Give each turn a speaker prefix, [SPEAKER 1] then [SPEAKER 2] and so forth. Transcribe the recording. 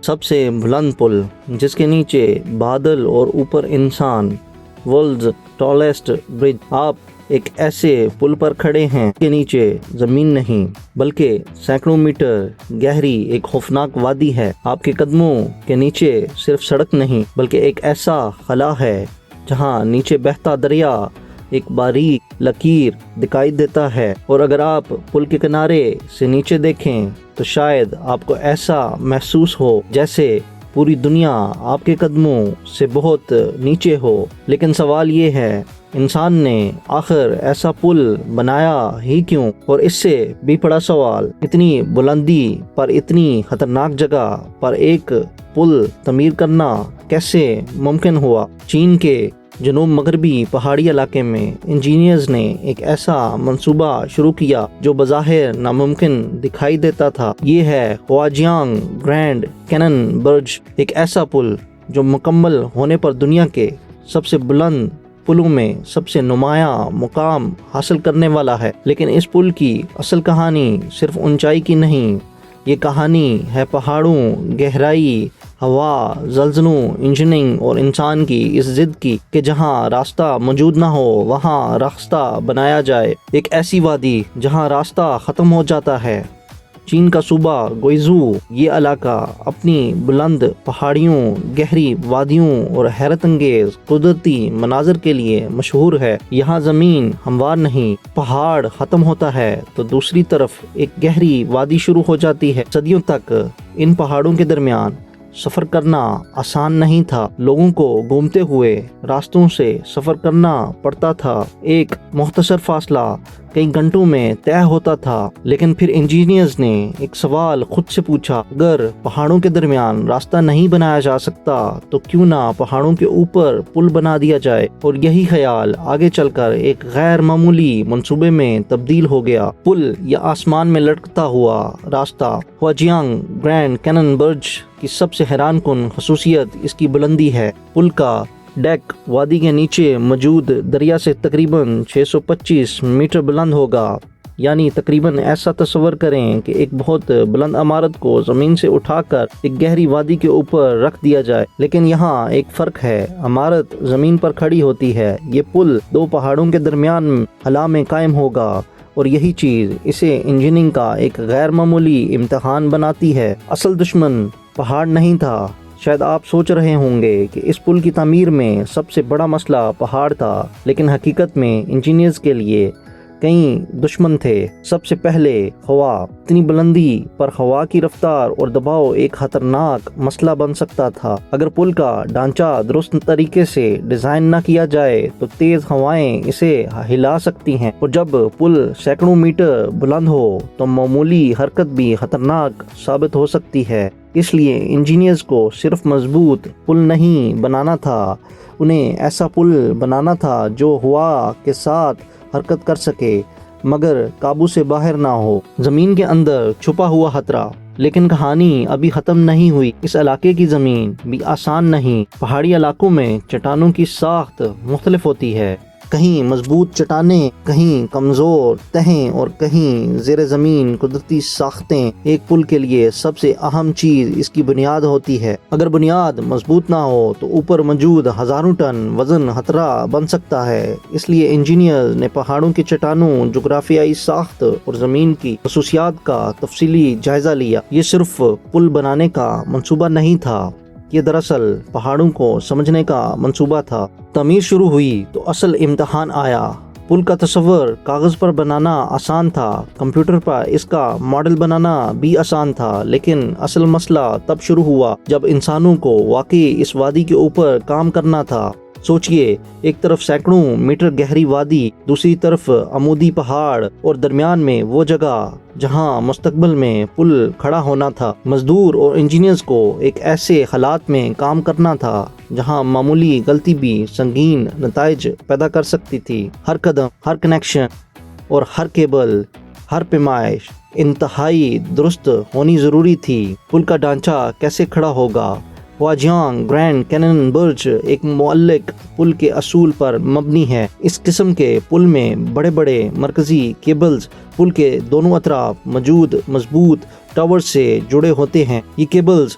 [SPEAKER 1] سب سے بلند پل جس کے نیچے بادل اور اوپر انسان، ورلڈز ٹالسٹ برج۔ آپ ایک ایسے پل پر کھڑے ہیں کے نیچے زمین نہیں بلکہ سینکڑوں میٹر گہری ایک خوفناک وادی ہے۔ آپ کے قدموں کے نیچے صرف سڑک نہیں بلکہ ایک ایسا خلا ہے جہاں نیچے بہتا دریا ایک باریک لکیر دکھائی دیتا ہے، اور اگر آپ پل کے کنارے سے نیچے دیکھیں تو شاید آپ کو ایسا محسوس ہو جیسے پوری دنیا آپ کے قدموں سے بہت نیچے ہو۔ لیکن سوال یہ ہے، انسان نے آخر ایسا پل بنایا ہی کیوں؟ اور اس سے بھی بڑا سوال، اتنی بلندی پر اتنی خطرناک جگہ پر ایک پل تعمیر کرنا کیسے ممکن ہوا؟ چین کے جنوب مغربی پہاڑی علاقے میں انجینئرز نے ایک ایسا منصوبہ شروع کیا جو بظاہر ناممکن دکھائی دیتا تھا۔ یہ ہے ہواجیانگ گرینڈ کینن برج، ایک ایسا پل جو مکمل ہونے پر دنیا کے سب سے بلند پلوں میں سب سے نمایاں مقام حاصل کرنے والا ہے۔ لیکن اس پل کی اصل کہانی صرف اونچائی کی نہیں، یہ کہانی ہے پہاڑوں، گہرائی، ہوا، زلزلوں، انجینئرنگ اور انسان کی اس ضد کی کہ جہاں راستہ موجود نہ ہو وہاں راستہ بنایا جائے۔ ایک ایسی وادی جہاں راستہ ختم ہو جاتا ہے۔ چین کا صوبہ گوئیزو، یہ علاقہ اپنی بلند پہاڑیوں، گہری وادیوں اور حیرت انگیز قدرتی مناظر کے لیے مشہور ہے۔ یہاں زمین ہموار نہیں، پہاڑ ختم ہوتا ہے تو دوسری طرف ایک گہری وادی شروع ہو جاتی ہے۔ صدیوں تک ان پہاڑوں کے درمیان سفر کرنا آسان نہیں تھا، لوگوں کو گھومتے ہوئے راستوں سے سفر کرنا پڑتا تھا، ایک مختصر فاصلہ کئی گھنٹوں میں طے ہوتا تھا۔ لیکن پھر انجینئرز نے ایک سوال خود سے پوچھا، اگر پہاڑوں کے درمیان راستہ نہیں بنایا جا سکتا تو کیوں نہ پہاڑوں کے اوپر پل بنا دیا جائے؟ اور یہی خیال آگے چل کر ایک غیر معمولی منصوبے میں تبدیل ہو گیا۔ پل یا آسمان میں لٹکتا ہوا راستہ۔ ہواجیانگ گرینڈ کینن برج کی سب سے حیران کن خصوصیت اس کی بلندی ہے۔ پل کا ڈیک وادی کے نیچے موجود دریا سے تقریباً 625 میٹر بلند ہوگا، یعنی تقریباً ایسا تصور کریں کہ ایک بہت بلند عمارت کو زمین سے اٹھا کر ایک گہری وادی کے اوپر رکھ دیا جائے۔ لیکن یہاں ایک فرق ہے، عمارت زمین پر کھڑی ہوتی ہے، یہ پل دو پہاڑوں کے درمیان خلا میں قائم ہوگا، اور یہی چیز اسے انجینئرنگ کا ایک غیر معمولی امتحان بناتی ہے۔ اصل دشمن پہاڑ نہیں تھا۔ شاید آپ سوچ رہے ہوں گے کہ اس پل کی تعمیر میں سب سے بڑا مسئلہ پہاڑ تھا، لیکن حقیقت میں انجینئرز کے لیے کئی دشمن تھے۔ سب سے پہلے ہوا۔ اتنی بلندی پر ہوا کی رفتار اور دباؤ ایک خطرناک مسئلہ بن سکتا تھا۔ اگر پل کا ڈھانچہ درست طریقے سے ڈیزائن نہ کیا جائے تو تیز ہوائیں اسے ہلا سکتی ہیں، اور جب پل سینکڑوں میٹر بلند ہو تو معمولی حرکت بھی خطرناک ثابت ہو سکتی ہے۔ اس لیے انجینئرز کو صرف مضبوط پل نہیں بنانا تھا، انہیں ایسا پل بنانا تھا جو ہوا کے ساتھ حرکت کر سکے مگر قابو سے باہر نہ ہو۔ زمین کے اندر چھپا ہوا خطرہ۔ لیکن کہانی ابھی ختم نہیں ہوئی۔ اس علاقے کی زمین بھی آسان نہیں۔ پہاڑی علاقوں میں چٹانوں کی ساخت مختلف ہوتی ہے، کہیں مضبوط چٹانیں، کہیں کمزور تہیں اور کہیں زیر زمین قدرتی ساختیں۔ ایک پل کے لیے سب سے اہم چیز اس کی بنیاد ہوتی ہے۔ اگر بنیاد مضبوط نہ ہو تو اوپر موجود ہزاروں ٹن وزن خطرہ بن سکتا ہے۔ اس لیے انجینئرز نے پہاڑوں کی چٹانوں، جغرافیائی ساخت اور زمین کی خصوصیات کا تفصیلی جائزہ لیا۔ یہ صرف پل بنانے کا منصوبہ نہیں تھا، یہ دراصل پہاڑوں کو سمجھنے کا منصوبہ تھا۔ تعمیر شروع ہوئی تو اصل امتحان آیا۔ پل کا تصور کاغذ پر بنانا آسان تھا، کمپیوٹر پر اس کا ماڈل بنانا بھی آسان تھا، لیکن اصل مسئلہ تب شروع ہوا جب انسانوں کو واقعی اس وادی کے اوپر کام کرنا تھا۔ سوچئے، ایک طرف سینکڑوں میٹر گہری وادی، دوسری طرف عمودی پہاڑ، اور درمیان میں وہ جگہ جہاں مستقبل میں پل کھڑا ہونا تھا۔ مزدور اور انجینئرز کو ایک ایسے حالات میں کام کرنا تھا جہاں معمولی غلطی بھی سنگین نتائج پیدا کر سکتی تھی۔ ہر قدم، ہر کنیکشن اور ہر کیبل، ہر پیمائش انتہائی درست ہونی ضروری تھی۔ پل کا ڈھانچہ کیسے کھڑا ہوگا؟ ہواجیانگ گرینڈ کینن برج ایک معلق پل کے اصول پر مبنی ہے۔ اس قسم کے پل میں بڑے بڑے مرکزی کیبلز پل کے دونوں اطراف موجود مضبوط ٹاور سے جڑے ہوتے ہیں۔ یہ کیبلز